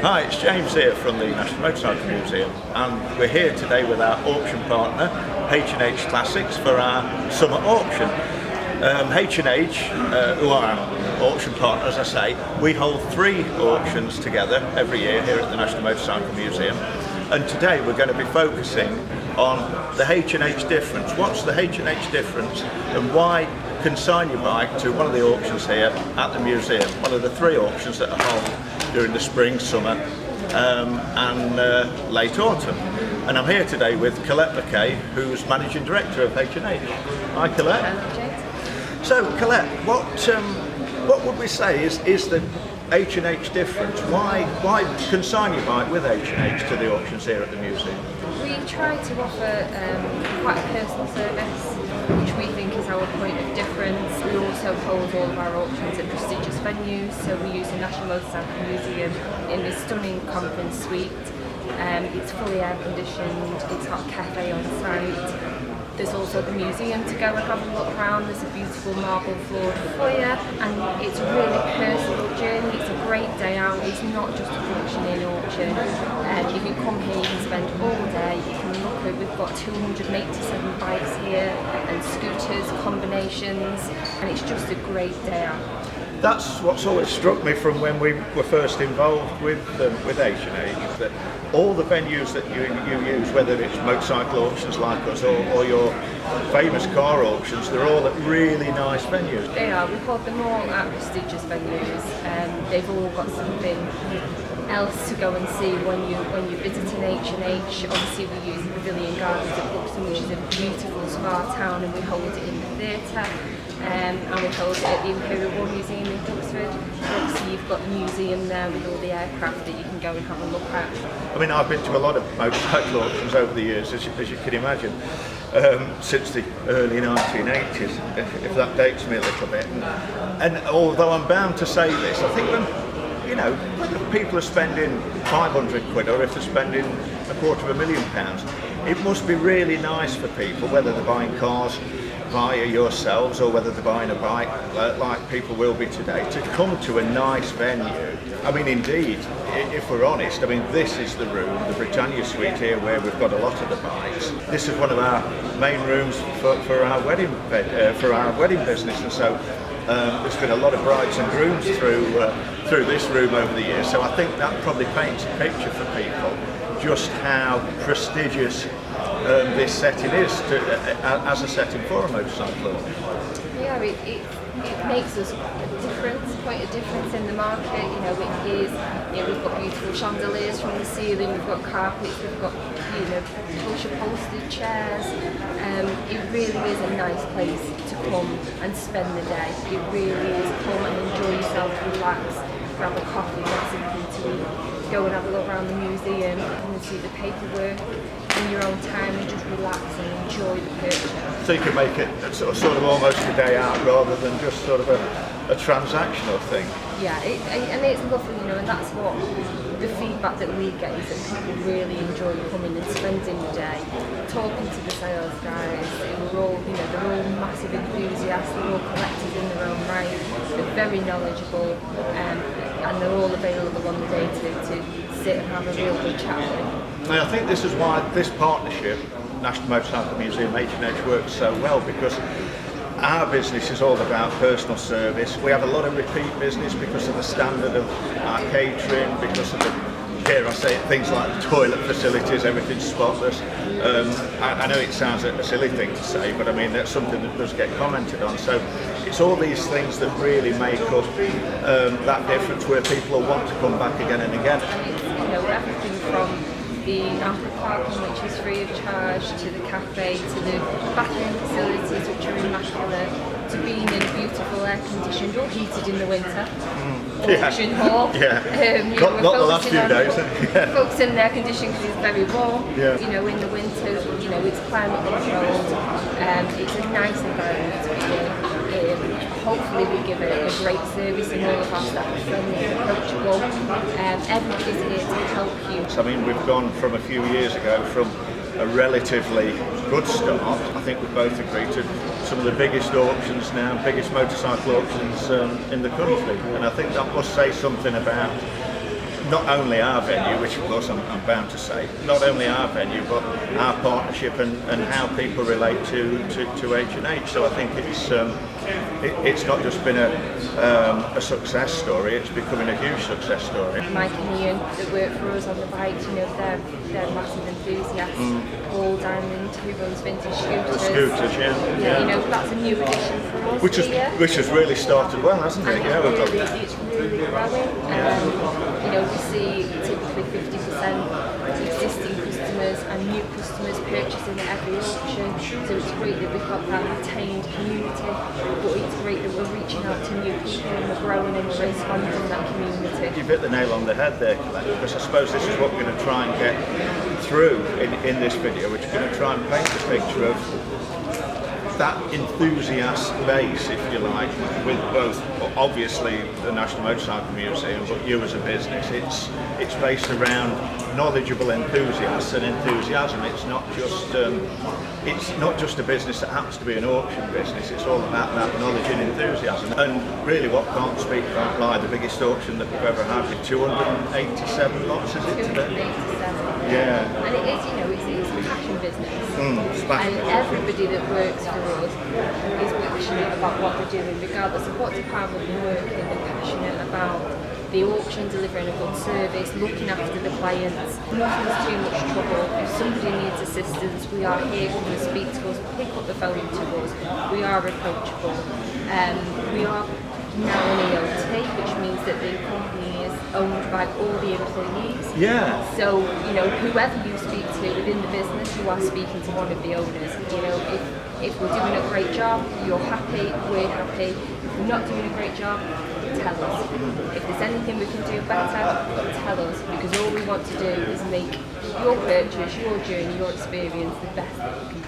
Hi, it's James here from the National Motorcycle Museum, and we're here today with our auction partner H&H Classics for our summer auction. H&H, who are our auction partner, as I say, we hold 3 auctions together every year here at the National Motorcycle Museum, and today we're going to be focusing on the H&H difference. What's the H&H difference and why consign your bike to one of the auctions here at the museum, one of the 3 auctions that are held during the spring, summer and late autumn. And I'm here today with Collette McKay, who's Managing Director of H&H. Hi Collette. Hello James. So Collette, what would we say is the H&H difference? Why consign your bike with H&H to the auctions here at the museum? We try to offer quite a personal service, which we think is our point of difference. We also hold all of our auctions at prestigious venues, so we use the National Motorcycle Museum in this stunning conference suite. It's fully air conditioned, it's got a cafe on site. There's also the museum to go and have a look around. There's a beautiful marble floored foyer, and it's a really personal journey. It's a great day out. It's not just a functioning auction. You can come here, you can spend all day, you can look at, we've got 287 bikes here and scooters, combinations, and it's just a great day out. That's what's always struck me from when we were first involved with H&H, that all the venues that you use, whether it's motorcycle auctions like us or your famous car auctions, they're all at really nice venues. They are. We hold them all at prestigious venues. They've all got something else to go and see when you visit an H&H. Obviously we use the Pavilion Gardens at Buxton, which is a beautiful spa town, and we hold it in the theatre. And we hold it at the Imperial War Museum in Duxford. Obviously you've got the museum there with all the aircraft that you can go and have a look at. I mean, I've been to a lot of motorcycle auctions over the years, as you can imagine, since the early 1980s, if that dates me a little bit. And although I'm bound to say this, I think when people are spending 500 quid or if they're spending £250,000, it must be really nice for people, whether they're buying cars via yourselves or whether they're buying a bike like people will be today, to come to a nice venue. I mean, indeed, if we're honest, I mean, this is the room, the Britannia Suite here, where we've got a lot of the bikes. This is one of our main rooms for our wedding business, and so there's been a lot of brides and grooms through this room over the years. So I think that probably paints a picture for people just how prestigious this setting is as a setting for a motorcycle. Yeah, it makes us point of difference in the market. We've got beautiful chandeliers from the ceiling, we've got carpets, we've got plush upholstered chairs. It really is a nice place to come and spend the day. It really is. Come and enjoy yourself, relax, grab a coffee, get something to eat, go and have a look around the museum and see the paperwork in your own time and just relax and enjoy the purchase. So you can make it sort of almost a day out rather than just sort of a transactional thing. Yeah, and it's lovely, and that's what the feedback that we get is that people really enjoy coming and spending the day, talking to the sales guys. They're all massive enthusiasts, they're all collectors in their own right, they're very knowledgeable, and they're all available on the day to sit and have a real good chat with them. And I think this is why this partnership, National Motorcycle Museum, H&H, works so well, because our business is all about personal service. We have a lot of repeat business because of the standard of our catering, because of things like the toilet facilities, everything's spotless. I know it sounds a silly thing to say, but I mean that's something that does get commented on. So it's all these things that really make up that difference, where people will want to come back again and again. Everything from the ample parking, which is free of charge, to the cafe, to the bathroom facilities, which are immaculate, to being in a beautiful air-conditioned or heated in the winter auction hall. Yeah. Not the last few days. Focusing on air conditioning because it's very warm. Yeah. In the winter, it's climate controlled. It's a nice environment to be in. Hopefully we give it a great service, and all of our staff are friendly and approachable. Everybody's here to help you. I mean, we've gone from a few years ago from a relatively good start. I think we both agree to some of the biggest auctions now, biggest motorcycle auctions in the country, and I think that must say something about not only our venue, which of course I'm bound to say, not only our venue, but our partnership and how people relate to H&H. So I think it's not just been a success story, it's becoming a huge success story. Mike and Ian that work for us on the bikes, you know, they're massive enthusiasts. Paul Diamond, who runs Vintage Scooters. The scooters, yeah. You know, that's a new addition for us. Which has really started well, hasn't it? Yeah, it's really growing. You know, we see typically 50% existing customers and new customers purchasing at every auction. So it's great that we've got that retained community, but it's great that we're reaching out to new people and we're growing and we're expanding that community. You've hit the nail on the head there, Collette, because I suppose this is what we're going to try and get through in this video, which is going to try and paint a picture of that enthusiast base, if you like, with both obviously the National Motorcycle Museum, but you as a business. It's based around knowledgeable enthusiasts and enthusiasm. It's not just a business that happens to be an auction business. It's all about that knowledge and enthusiasm. And really, what can't speak can't lie. The biggest auction that we've ever had with 287 lots, is it today? 287. Yeah. And it is, you know, it's a passion business. It's passion. And everybody that works for us is passionate about what they're doing, regardless of what department they work in. They're passionate about the auction, delivering a good service, looking after the clients. Nothing's too much trouble. If somebody needs assistance, we are here, come and speak to us, pick up the phone to us. We are approachable. We are now an EOT, which means that the company is owned by all the employees. Yeah. So, you know, whoever you speak to within the business, you are speaking to one of the owners. You know, if we're doing a great job, you're happy, we're happy. If we're not doing a great job, tell us. If there's anything we can do better, tell us, because all we want to do is make your purchase, your journey, your experience the best that it can be.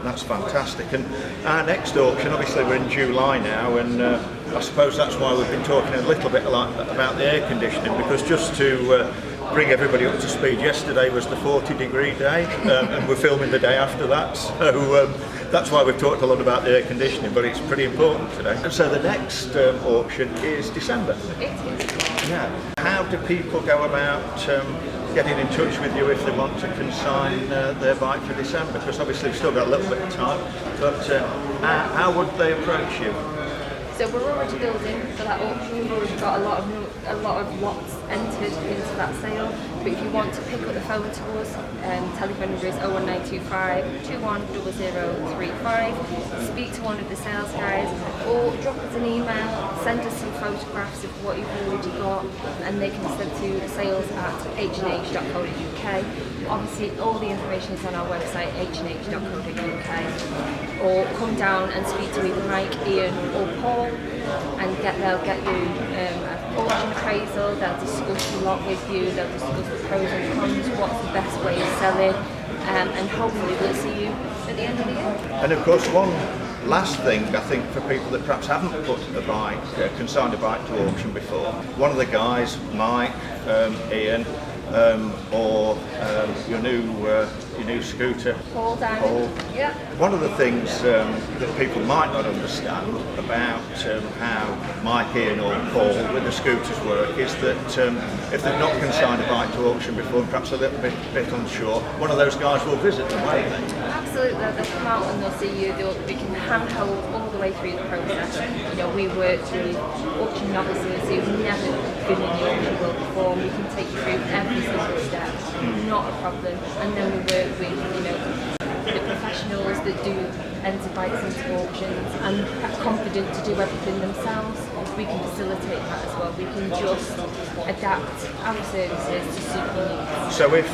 That's fantastic. And our next auction, obviously we're in July now, and I suppose that's why we've been talking a little bit about the air conditioning, because just to bring everybody up to speed, yesterday was the 40-degree day, and we're filming the day after that, so that's why we've talked a lot about the air conditioning, but it's pretty important today. And so the next auction is December. It is. Yeah. How do people go about getting in touch with you if they want to consign their bike for December? Because obviously we've still got a little bit of time, but how would they approach you? So we're already building for that auction. We've already got a lot of lots entered into that sale. But if you want to pick up the phone to us, telephone number is 01925 210035. Speak to one of the sales guys, or drop us an email, send us some photographs of what you've already got, and they can be sent to sales@h&h.co.uk. Obviously, all the information is on our website, h&h.co.uk. Or come down and speak to either Mike, Ian, or Paul, and they'll get you an auction appraisal. They'll discuss the lot with you. They'll discuss the pros and cons, what's the best way of selling, and hopefully we'll see you at the end of the year. And of course, one last thing, I think, for people that perhaps haven't put a bike, consigned a bike to auction before, one of the guys, Mike, Ian, or your new scooter, Paul Diamond. Yeah. One of the things that people might not understand about how Mike, Ian or Paul with the scooters work is that if they've not consigned a bike to auction before and perhaps a little bit unsure, one of those guys will visit them, won't they? Absolutely, they'll come out and they'll see you. We can handhold all the way through the process. You know, we work with auction novices who've never been in the auction world before, and we can take you through every single step, not a problem. And then we work with, you know, the professionals that do enter bikes into auctions and are confident to do everything themselves. We can facilitate that as well. We can just adapt our services to suit your needs. So if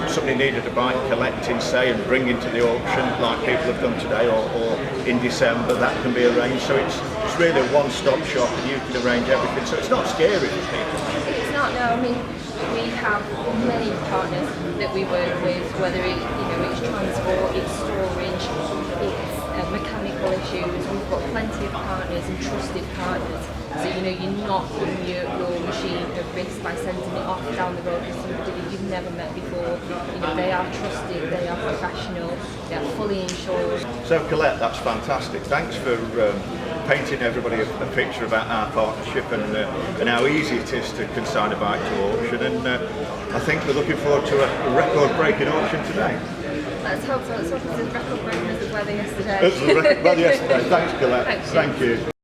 somebody needed a bike collecting, say, and bringing to the auction, like people have done today, or in December, that can be arranged. So it's really a one-stop shop, and you can arrange everything. So it's not scary for people. It's not, no. I mean, we have many partners that we work with, whether it's transport, it's storage, it's mechanical issues. We've got plenty of partners and trusted partners. So you're not putting your machine at risk by sending it off down the road with somebody that you've never met before. They are trusted, they are professional, they are fully insured. So Collette, that's fantastic. Thanks for painting everybody a picture about our partnership and how easy it is to consign a bike to auction. And I think we're looking forward to a record-breaking auction today. Let's hope so. Let's hope it's as record-breaking as the weather yesterday. As the weather yesterday. Thanks, Collette. Thanks. Thank you.